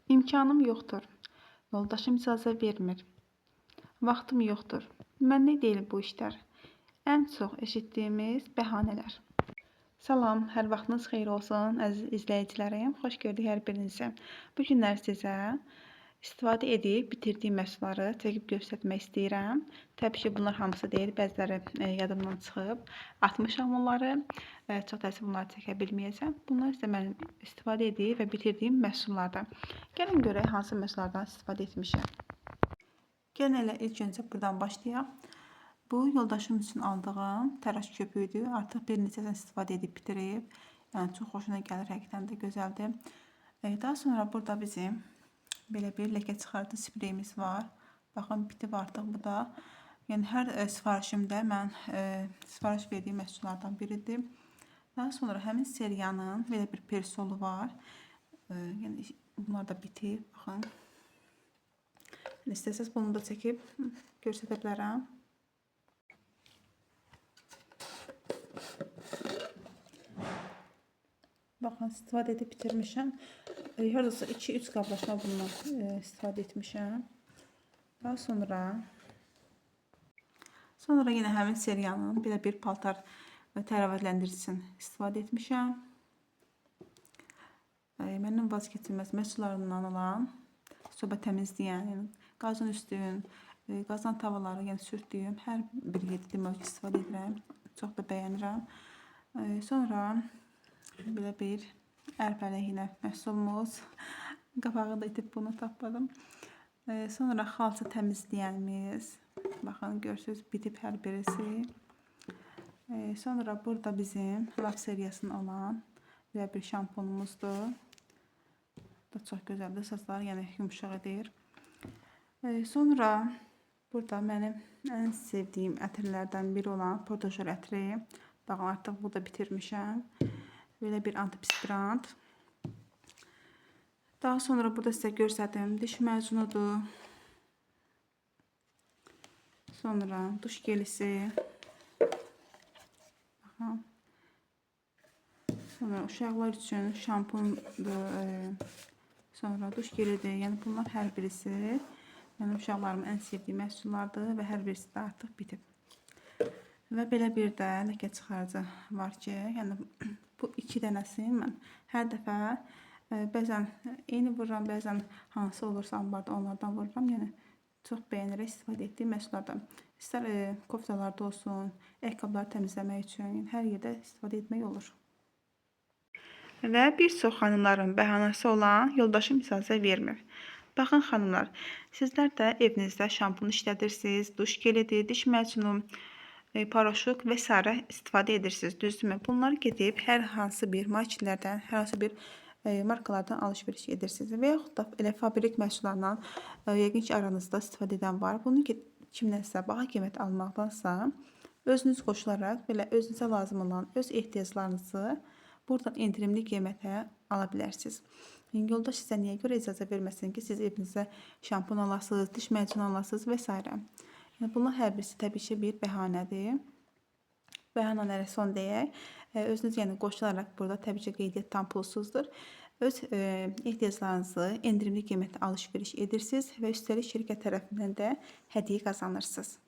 İmkanım yoxdur. Yoldaşım icazə vermir. Vaxtım yoxdur. Məndə deyil bu işlər. Ən çox eşitdiyimiz bəhanələr. Salam, hər vaxtınız xeyir olsun, əziz izləyicilərim. Xoş gördük hər birinizi. Bu günlər sizə istifadə edib bitirdiyim məhsulları çəkib göstərmək istəyirəm. Təbii ki, bunlar hamısı deyil, bəziləri yadımdan çıxıb. Atmışam onları, çox təəssüf bunları çəkə bilməyəcəm. Bunlar isə mənim istifadə edib və bitirdiyim məhsullardan. Gəlin görək hansı məhsullardan istifadə etmişəm. Gəlin elə ilk öncə buradan başlayaq. Bu yoldaşım üçün aldığım təraş köpüğüdür. Artıq bir neçəsini istifadə edib bitirib. Yəni çox xoşuna gəlir, həqiqətən də gözəldir. Daha sonra burada bizim belə bir ləkə çıxartı spreyimiz var. Baxın, bitib artıq bu da. Yəni hər sifarişimdə mən sifariş verdiyim məhsullardan biridir. Daha sonra həmin seriyanın belə bir persolu var. Yəni bunlar da bitib. Baxın. İstəsəz bunu da çəkib göstərə bilərəm. Baxın, istifadə edib bitirmişəm. Haradasa 2-3 qablaşma bundan istifadə etmişəm. Daha sonra yenə həmin seriyanın belə bir paltar təravətləndiricini istifadə etmişəm. Mənim vazgeçilməz məhsullarımdan olan soba təmizləyən, yəni qazın üstün, qazan tavaları, yəni sürtdüyüm hər bir yerdə demək ki, istifadə edirəm. Çox da bəyənirəm. Sonra belə bir ərpəli yenə məhsulumuz. Qapağı da itib bunu tapmadım. Sonra xalça təmizləyənimiz. Baxın, görürsünüz, bitib hər birisi. Sonra burada bizim laf seriyasının olan belə bir şampunumuzdur. Bu da çox gözəldir. Saçları yəni yumuşaq edir. Sonra burada mənim ən sevdiyim ətirlərdən biri olan Portojol ətri. Baxın, artıq bu da bitirmişəm. Belə bir antiperspirant. Daha sonra burada sizə göstərdim diş məcunudur. Sonra duş gelisi. Baxın. Sonra uşaqlar üçün şampundur. Sonra duş gelidir. Yəni bunlar hər birisi mənim uşaqlarımın ən sevdiyi məhsullardır və hər birisi də artıq bitib. Və belə bir də ləkə çıxarıcı var ki, yəni bu 2 dənəsini mən hər dəfə bəzən eyni vururam, bəzən hansı olursa ambarda onlardan vururam. Yəni çox bəyənərək istifadə etdiyim məhsullardan. İstər koftalarda olsun, ayaqqabıları təmizləmək üçün, yəni hər yerdə istifadə etmək olur. Və bir çox xanımların bəhanəsi olan yoldaşım icazə vermir. Baxın xanımlar, sizlər də evinizdə şampun işlədirsiniz, duş gelidir, diş məcunu, paraşok və s. istifadə edirsiniz, düzdürmü? Bunları gedib hər hansı bir marketlərdən, hər hansı bir markalardan alış-veriş edirsiniz və yaxud da elə fabrik məhsullarından yəqin ki, aranızda istifadə edən var. Bunu kimdənsə baha qiymət almaqdansa özünüz qoşularaq belə özünüzə lazım olan öz ehtiyaclarınızı buradan endirimli qiymətə ala bilərsiniz. Yoldaş sizə niyə görə icazə verməsin ki, siz evinizə şampun alasınız, diş məcunu alasınız və s. Yəni bunlar hər birisi təbii ki, bir bəhanədir. Bəhanələrə son deyək. Özünüz yəni qoşularaq burada təbii ki, qeydiyyat tam pulsuzdur. Öz ehtiyaclarınızı endirimli qiymətə alış-veriş edirsiniz və üstəlik şirkət tərəfindən də hədiyyə qazanırsınız.